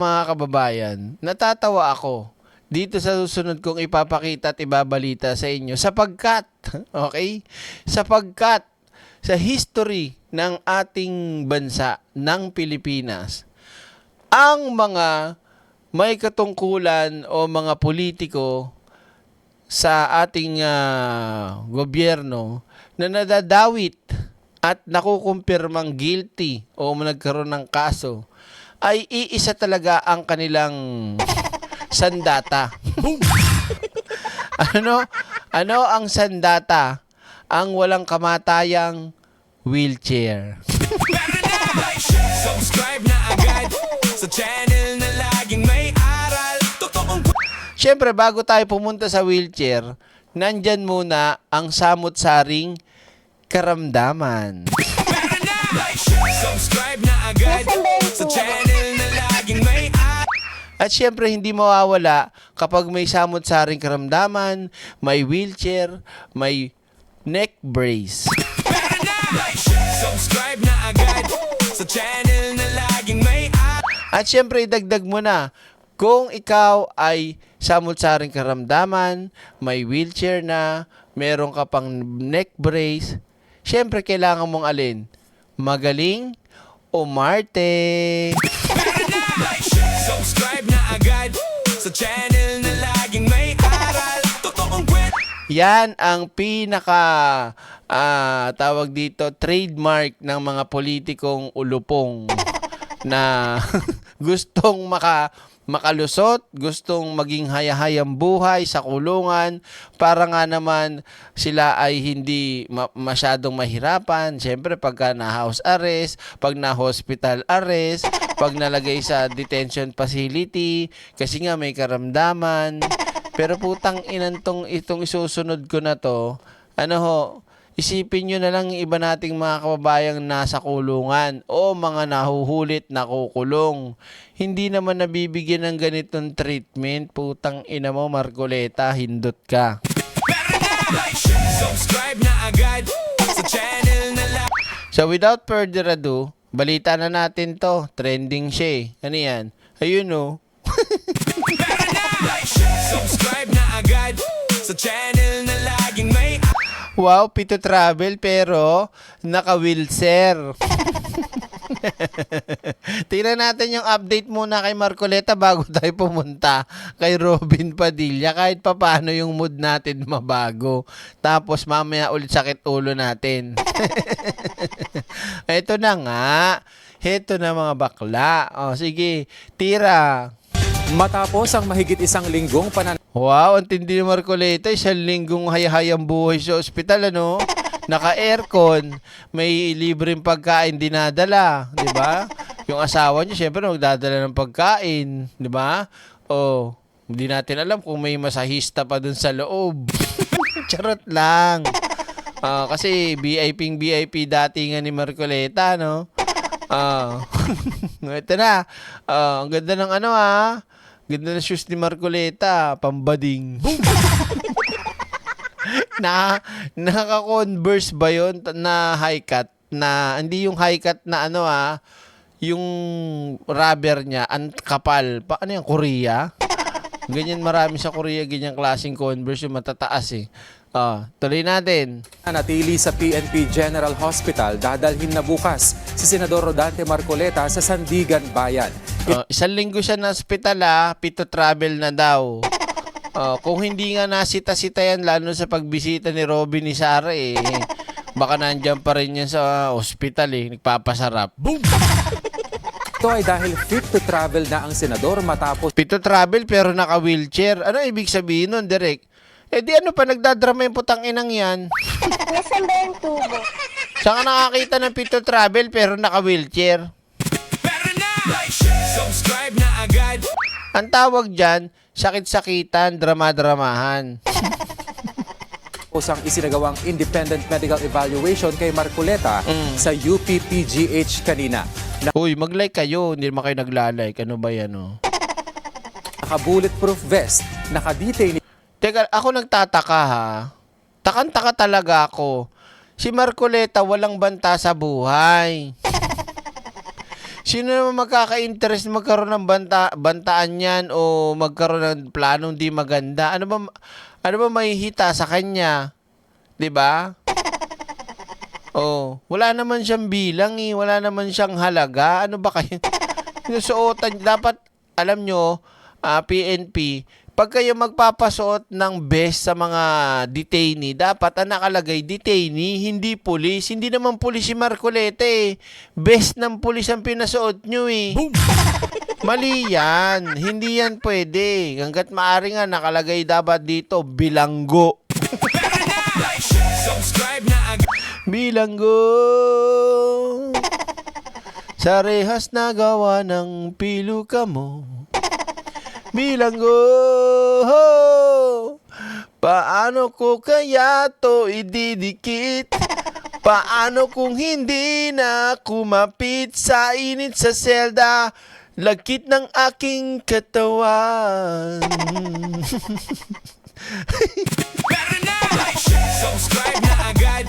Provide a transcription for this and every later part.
Mga kababayan, natatawa ako dito sa susunod kong ipapakita at ibabalita sa inyo sapagkat, okay? Sapagkat sa history ng ating bansa, ng Pilipinas, ang mga may katungkulan o mga politiko sa ating gobyerno na nadadawit at nakukumpirmang guilty o nagkaroon ng kaso ay iisa talaga ang kanilang sandata. Ano ang sandata? Ang walang kamatayang wheelchair. Subscribe na agad sa channel na laging may aral. Siyempre, bago tayo pumunta sa wheelchair, nandyan muna ang samut-saring karamdaman. Subscribe na agad sa channel na laging may aral. At syempre, hindi mawawala kapag may samut-saring karamdaman, may wheelchair, may neck brace. Subscribe na agad sa channel na laging may aral. At syempre, idagdag mo na, kung ikaw ay samut-saring karamdaman, may wheelchair na, meron ka pang neck brace, syempre, kailangan mong alin? Magaling o Marte? Subscribe na agad sa channel na laging may aral. Totoong kwento. Yan ang tawag dito, trademark ng mga politikong ulupong na gustong makalusot, gustong maging hayahayang buhay sa kulungan para nga naman sila ay hindi masyadong mahirapan. Siyempre, pagka na-house arrest, pag na-hospital arrest, pag nalagay sa detention facility, kasi nga may karamdaman. Pero putang inantong itong isusunod ko na to, isipin nyo na lang yung iba nating mga kababayang nasa kulungan o mga nahuhulit na kukulong. Hindi naman nabibigyan ng ganitong treatment. Putang ina mo, Marcoleta, hindot ka. Subscribe na agad sa channel na laging. So without further ado, balita na natin to. Trending siya eh. Ano yan? Ayun o. Subscribe na agad sa channel na laging may aral. Wow, Pito Travel pero naka-wheelchair. Tingnan natin yung update muna kay Marcoleta bago tayo pumunta kay Robin Padilla. Kahit papaano yung mood natin mabago. Tapos mamaya ulit sakit ulo natin. Ito na nga. Ito na mga bakla. O sige, tira. Matapos ang mahigit isang linggong Wow, ang tindi ni Marcoleta. Isang linggong hayahayang buhay sa ospital, ano? Naka-aircon, may libreng pagkain dinadala, di ba? Yung asawa niya, syempre, magdadala ng pagkain, di ba? Oh, hindi natin alam kung may masahista pa dun sa loob. Charot lang. Kasi VIP dati nga ni Marcoleta, no? Ito na. Ang ganda ng ganda na shoes ni Marcoleta, pambading. Naka-Converse ba yun na high cut? Na, hindi yung high cut na yung rubber niya, ang kapal. Ano yung Korea? Ganyan marami sa Korea, ganyang klaseng Converse, yung matataas eh. Tuloy natin. nanatili sa PNP General Hospital, dadalhin na bukas si Senador Rodante Marcoleta sa Sandigan Bayan. Isang linggo siya na hospital Pito Travel na daw. Kung hindi nga nasita-sita yan, lalo sa pagbisita ni Robin ni Sara baka nandiyan pa rin yan sa hospital nagpapasarap. Boom! Ito ay dahil fit to travel na ang senador matapos Pito Travel pero naka-wheelchair. Ano ibig sabihin nun, Direk? Di ano pa, nagdadrama yung putang inang yan. Nasaan ba yung tubo? Saan ka nakakita ng Pito Travel pero naka-wheelchair? Subscribe na agad. Ang tawag dyan, sakit-sakitan, drama-dramahan. ang isinagawang independent medical evaluation kay Marcoleta sa UPPGH kanina. Uy, mag-like kayo, hindi naman kayo nagla-like. Ano ba yan, Naka-bulletproof vest, naka-detain Teka, ako nagtataka Takang-taka talaga ako. Si Marcoleta walang banta sa buhay. Sino naman magkaka-interest magkaroon ng bantaan yan o magkaroon ng planong di maganda? Ano ba mahihita sa kanya? 'Di ba? Oh, wala naman siyang bilang eh, wala naman siyang halaga. Ano ba kayo? Sinusuotan dapat alam nyo, PNP, pag kayo magpapasuot ng vest sa mga detainee, dapat ang nakalagay detainee, hindi pulis. Hindi naman pulis si Marcoleta eh. Vest ng pulis ang pinasuot nyo eh. Mali yan. Hindi yan pwede. Hanggat maaari nga nakalagay dapat dito, bilanggo. Subscribe na agad. Bilanggo. Sa rehas na gawa ng piluka mo. Bilanggo. Paano ko kaya to ididikit? Paano kung hindi na kumapit sa init sa selda? Lagkit ng aking katawan. Pero na! Subscribe na agad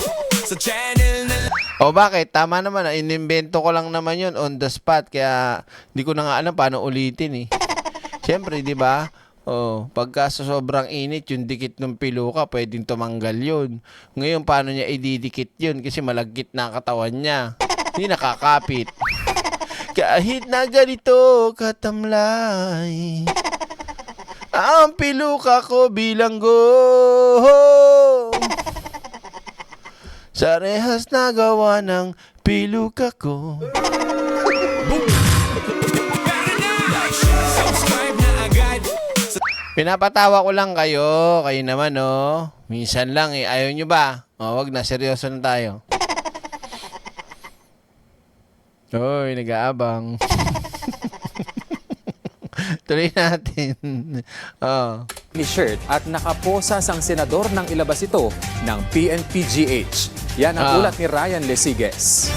sa channel na O bakit? Tama naman. Inimbento ko lang naman yun on the spot. Kaya di ko na nga alam paano ulitin eh. Siyempre, di ba? Oh, pagka sa sobrang init, yung dikit ng piluka, pwedeng tumanggal yun. Ngayon, paano niya ididikit yun? Kasi malagkit na ang katawan niya. Hindi nakakapit. Kahit na ganito katamlay, ang piluka ko bilanggo. Sa rehas na gawa ng piluka ko. subscribe na agad. Pinapatawa ko lang kayo. Kayo naman, oh. Minsan lang, eh. Ayaw nyo ba? O, wag na. Seryoso na tayo. Hoy, nag-aabang. Tuloy natin. Oh. Ni shirt at nakaposas ang senador nang ilabas ito ng PNP-GH. Yan ang ulat ni Ryan Lesiges.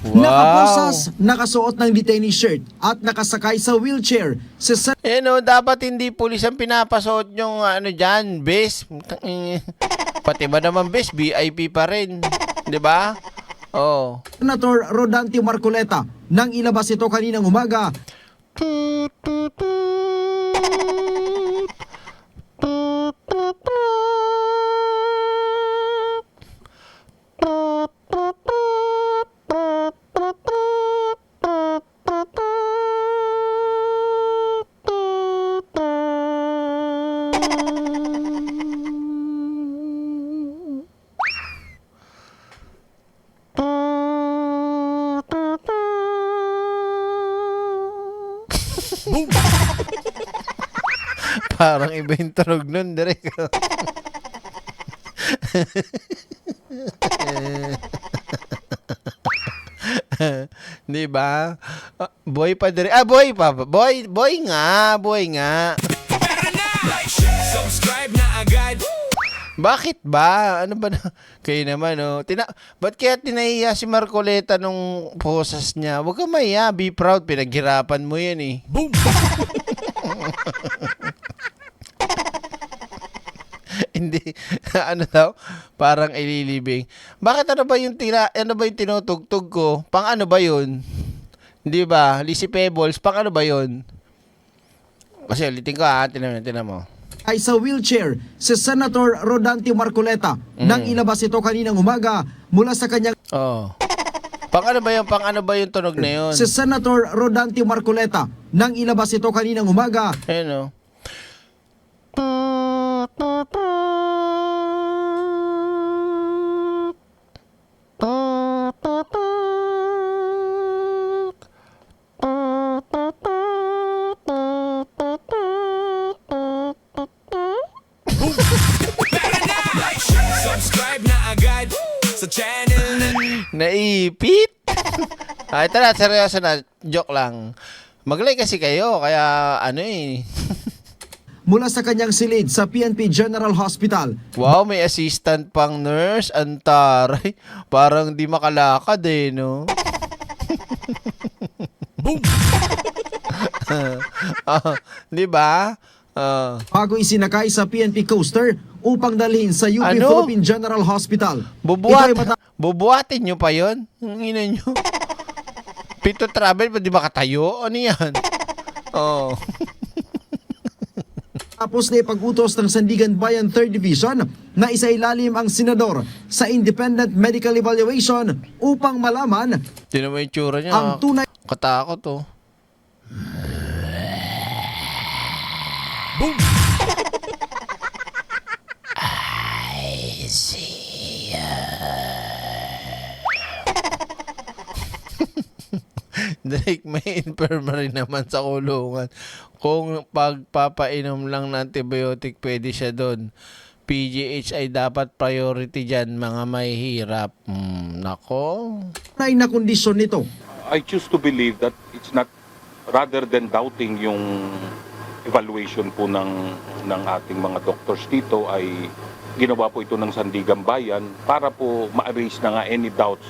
Wow. Nakaposas, nakasuot ng detainee shirt at nakasakay sa wheelchair si Eh no, dapat hindi pulis ang pinapasuot yung ano dyan, base. Pati ba naman base, VIP pa rin. 'Di ba? Oh. Senator Rodante Marcoleta nang ilabas ito kaninang umaga. Parang iba yung tunog nun, direk. Di ba? Boy pa direk. Boy pa. Boy nga. Pero na! Subscribe na agad. Bakit ba? Ano ba na? Kayo naman, oh. Ba't kaya tinahiya si Marcoleta nung posas niya? Huwag ka mahiya. Be proud. Pinaghirapan mo yan, eh. Boom! Hindi. Ano daw? Parang ililibing. Bakit ano ba yung tinutugtog ko? Pang ano ba yun? Hindi ba? Lizzy Pebbles. Pang ano ba yun? Kasi ulitin ko ha. Tinan mo. Ay sa wheelchair si Senator Rodante Marcoleta nang ilabas ito kaninang umaga mula sa kanyang Oh. Pang ano ba yung tunog na yun? si Senator Rodante Marcoleta nang ilabas ito kaninang umaga. Ayun, oh. Subscribe na agad sa channel na Naipit? Ay, tara, seryoso na. Joke lang. Maglay kasi kayo, kaya ano eh. Mula sa kanyang silid sa PNP General Hospital. Wow, may assistant pang nurse. Antaray. Parang di makalakad eh, no? boom! Di ba? Bago isinakay sa PNP coaster upang dalhin sa UP Ano? Philippine General Hospital. Ito ay Bubuhatin nyo pa yon? Ang ina nyo. Fit to travel, pwede ba katayo? Ano yan? Oh. Tapos na ipag-utos ng Sandigan Bayan 3rd Division na isailalim ang senador sa independent medical evaluation upang malaman Tinan mo yung tsura niya. ang tunay Katakot, oh. Drake, may infirmary naman sa kulungan. Kung pagpapainom lang ng antibiotic, pwede siya doon. PGH ay dapat priority dyan, mga mahihirap. Nako. na kondisyon nito. I choose to believe that it's not, rather than doubting yung evaluation po ng ating mga doctors dito, ay ginawa po ito ng Sandigan Bayan para po ma-erase na nga any doubts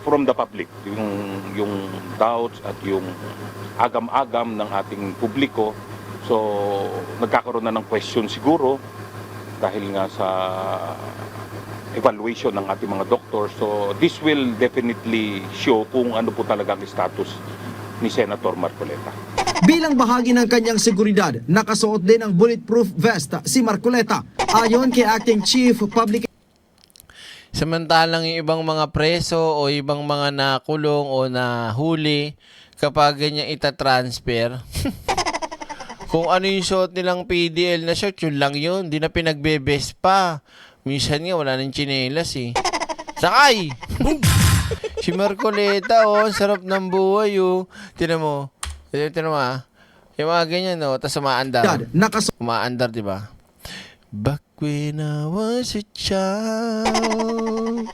from the public. Yung doubts at yung agam-agam ng ating publiko. So, nagkakaroon na ng question siguro dahil nga sa evaluation ng ating mga doktor. So this will definitely show kung ano po talaga ang status ni Senator Marcoleta. Bilang bahagi ng kanyang seguridad, nakasuot din ang bulletproof vest si Marcoleta. Ayon kay Acting Chief Public Samantalang yung ibang mga preso o ibang mga nakulong o nahuli, kapag ganyan itatransfer, kung ano yung suot nilang PDL na shirt, yun lang yun. Di na pinagbebes pa. Minsan nga, wala nang tsinelas eh. Sakay! Si Marcoleta, oh, sarap ng buhay, oh. Tinan mo. Tinan mo, ah. Yung mga ganyan, oh. Tapos umaandar. nakasuot Umaandar, di ba? Back when I was a child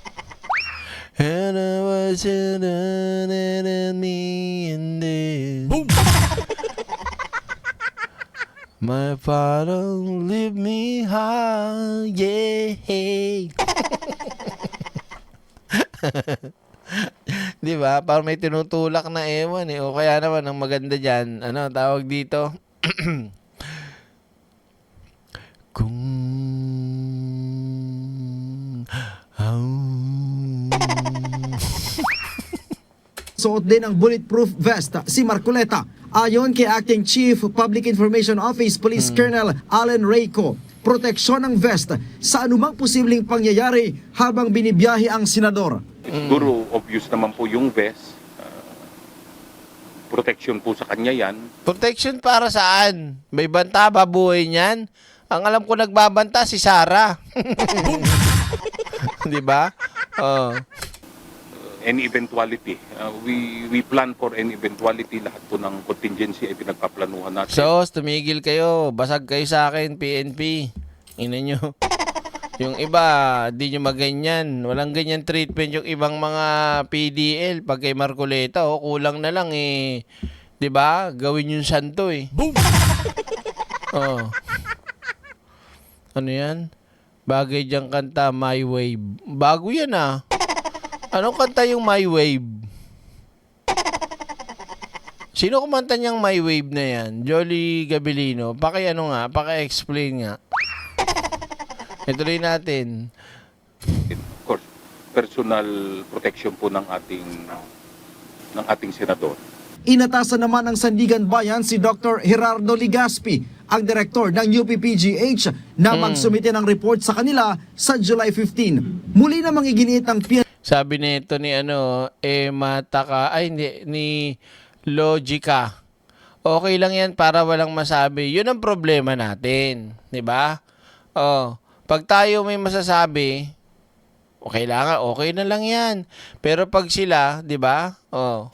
and I was an enemy in this. My father leave me high, yeah. Di ba? Parang may tinutulak na ewan eh. O kaya naman, ang maganda dyan, ano, tawag dito? Kung suot din ang bulletproof vest si Marcoleta. Ayon kay Acting Chief Public Information Office Police Colonel Allen Rayco, proteksyon ng vest sa anumang posibleng pangyayari habang binibiyahe ang senador. Siguro obvious naman po yung vest. Protection po sa kanya yan. protection para saan? May banta ba buhay niyan? Ang alam ko nagbabanta si Sarah. Di ba? Oh. Any eventuality. We plan for any eventuality. Lahat po ng contingency ay pinagpaplanuhan natin. So, tumigil kayo. Basag kayo sa akin, PNP. Ina nyo. Yung iba, di nyo maganyan. Walang ganyan treatment yung ibang mga PDL. Pag kay Marcoleta, oh, kulang na lang eh. Di ba? Gawin yung santo eh. Oh. Ano yan? Bagay diyang kanta, My Wave. Bago yan ah. Anong kanta yung My Wave? Sino kumanta niyang My Wave na yan? Jolly Gabilino. Paki-ano nga, paki-explain nga. Ituloy natin. Of course, personal protection po ng ating senador. Inatasan naman ng Sandigan Bayan si Dr. Gerardo Ligaspi, ang direktor ng UPPGH, na magsumite ng report sa kanila sa July 15. Muli namang iginiit ang Sabi nito ni Mataka, ay hindi, ni Logica. Okay lang yan para walang masabi. Yun ang problema natin. 'Di ba? Oh, pag tayo may masasabi, okay na lang yan. Pero pag sila, 'di ba? Oh.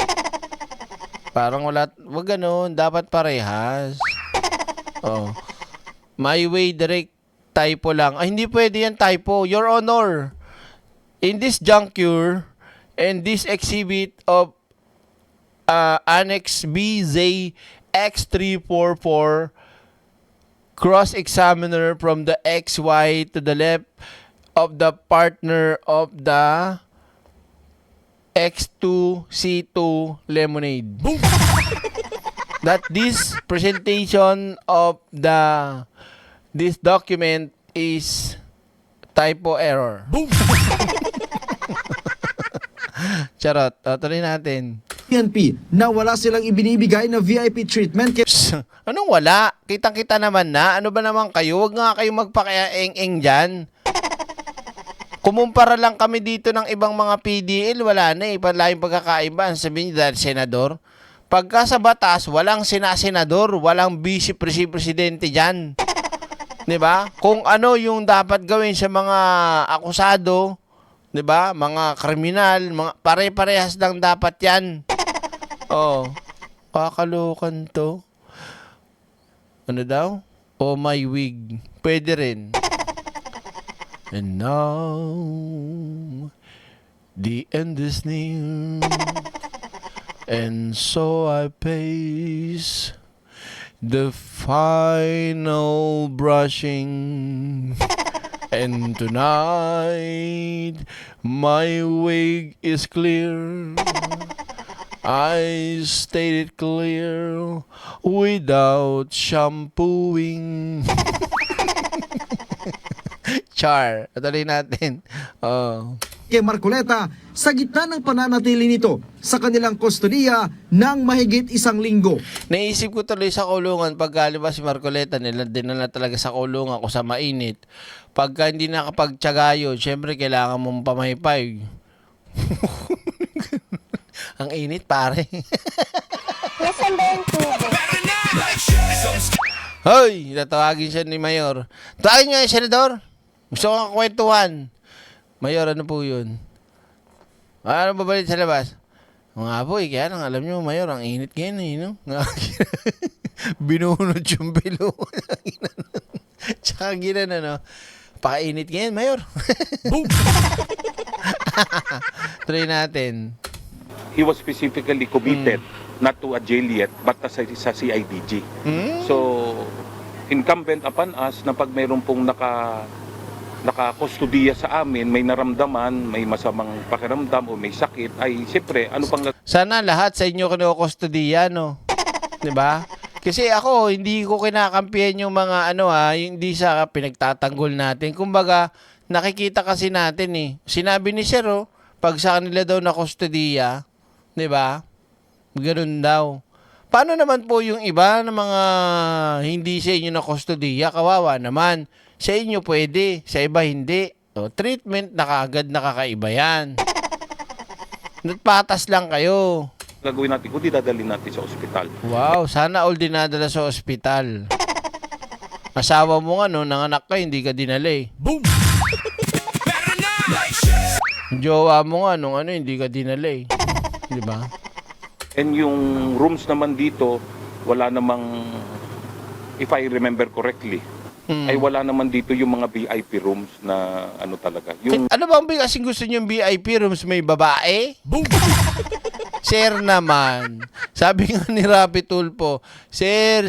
Parang wag ganun, dapat parehas. Oh. My way direct typo lang. Ay, hindi pwede yan typo. Your Honor, in this juncture and this exhibit of Annex BZ X344, cross-examiner from the XY to the left of the partner of the X2C2 lemonade. That this presentation of this document is typo error. Charot. Tuloy natin. PNP na wala silang ibinibigay na VIP treatment kay Anong wala? Kitang-kita naman na. Ano ba naman kayo? Huwag nga kayo magpaka-eng-eng dyan. Kumumpara lang kami dito ng ibang mga PDL, wala na eh. Laking pagkakaiba. Sabihin niyo dahil senador. Pagka sa batas, walang sinasenador, walang vice-presidente dyan. 'Di ba? Kung ano yung dapat gawin sa mga akusado, 'di ba? Mga kriminal, mga pare-parehas lang dapat 'yan. Oh. Kakalokan to. Ano daw? Oh my wig. Pwede rin. And now the end is near. And so I pace the final brushing. And tonight my wig is clear. I stated clear without shampooing. Char. Tuloy natin. Oh. kay Marcoleta sa gitna ng pananatili nito sa kanilang kustodiya ng mahigit 1 linggo. Naisip ko tuloy sa kulungan pagka si Marcoleta nila dinala talaga sa kulungan ko sa mainit. Pagka hindi nakapagtiyaga yun, syempre kailangan mong pamaypay. Ang init pare. Nasaan ba yung tubo? Hoy, tatawagin siya ni Mayor. Tawagin niyo yung senador. Gusto ko kwentuhan. Mayor, ano po yun? Ano ba balit sa labas? Mga po, kaya nang alam niyo, Mayor, ang init ngayon eh, no? Binunod yung bilo. Tsaka ginan, ano? Pakainit ngayon, Mayor. Try natin. He was specifically committed not to a jail yet, but sa CIDG. So, incumbent upon us na pag mayroon pong nakakustudiya sa amin, may naramdaman, may masamang pakiramdam o may sakit, ay siyempre, ano pang Sana lahat sa inyo kinukustudiya, no? 'Di ba? Kasi ako, hindi ko kinakampihan yung mga hindi sa pinagtatanggol natin. Kumbaga, nakikita kasi natin eh. Sinabi ni Sir, pag sa kanila daw na kustudiya, 'di ba? Ganun daw. Paano naman po yung iba na mga hindi sa inyo na kustudiya? Kawawa naman. Sa inyo pwede, sa iba hindi. O, treatment na kaagad nakakaiba yan. Nagpatas lang kayo. gagawin natin, kundi dadalhin natin sa ospital. Wow, sana all dinadala sa ospital. Asawa mo nga, no, nanganak ka, hindi ka dinala eh. Boom! Jowa mo nga, nung hindi ka dinala eh. Di ba? And yung rooms naman dito, wala namang, if I remember correctly, ay wala naman dito yung mga VIP rooms na talaga. Yung Ano ba ang kasing gusto niyo yung VIP rooms may babae? Boom! Sir naman. Sabi nga ni Rapi Tulpo, Sir,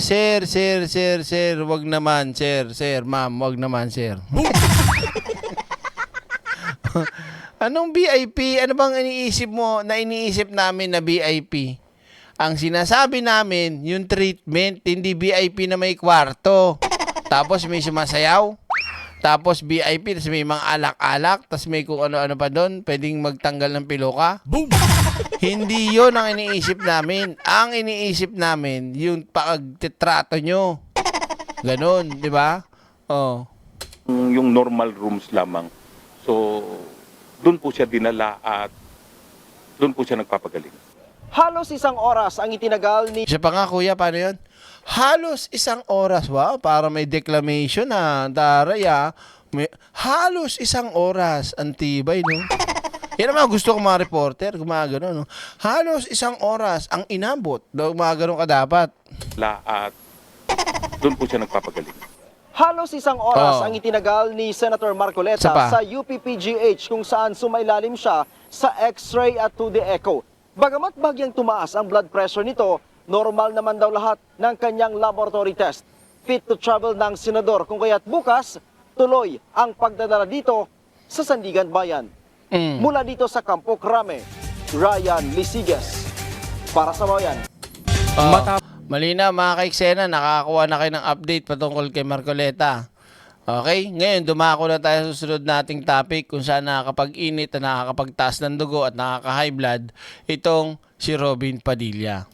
wag naman, sir, ma'am, wag naman, sir. Anong VIP? Ano bang iniisip mo na iniisip namin na VIP? Ang sinasabi namin, yung treatment, hindi VIP na may kwarto. Tapos may sumasayaw. Tapos VIP, tapos may mga alak-alak, tapos may kung ano-ano pa doon, pwedeng magtanggal ng piloka. Boom! Hindi yon ang iniisip namin. Ang iniisip namin, yung pagtitrato nyo. Ganon, di ba? Oh. yung normal rooms lamang. So, doon po siya dinala at doon po siya nagpapagaling. Halos 1 oras ang itinagal ni Siya pa nga, kuya, paano yun? Halos 1 oras. Wow, para may declamation na. Daray, halos 1 oras. Antibay, no? Yan naman gusto ko mga reporter, gumagano, no? Halos 1 oras ang inabot. Gumagano ka dapat. At doon po siya nagpapagaling. Halos 1 oras Oh. ang itinagal ni Senator Marcoleta Isa pa. sa UPPGH kung saan sumailalim siya sa X-ray at 2D echo. Bagamat bagyang tumaas ang blood pressure nito, normal naman daw lahat ng kanyang laboratory test. Fit to travel ng senador kung kaya't bukas, tuloy ang pagdadala dito sa Sandigan Bayan. Mula dito sa Campo Crame, Ryan Lisiges. Para sa Bayan. Malina mga kaiksena, nakakakuha na kayo ng update patungkol kay Marcoleta. Okay? Ngayon, dumako na tayo sa susunod nating topic kung saan nakakapag-init at nakakapagtaas ng dugo at nakaka-high blood itong si Robin Padilla.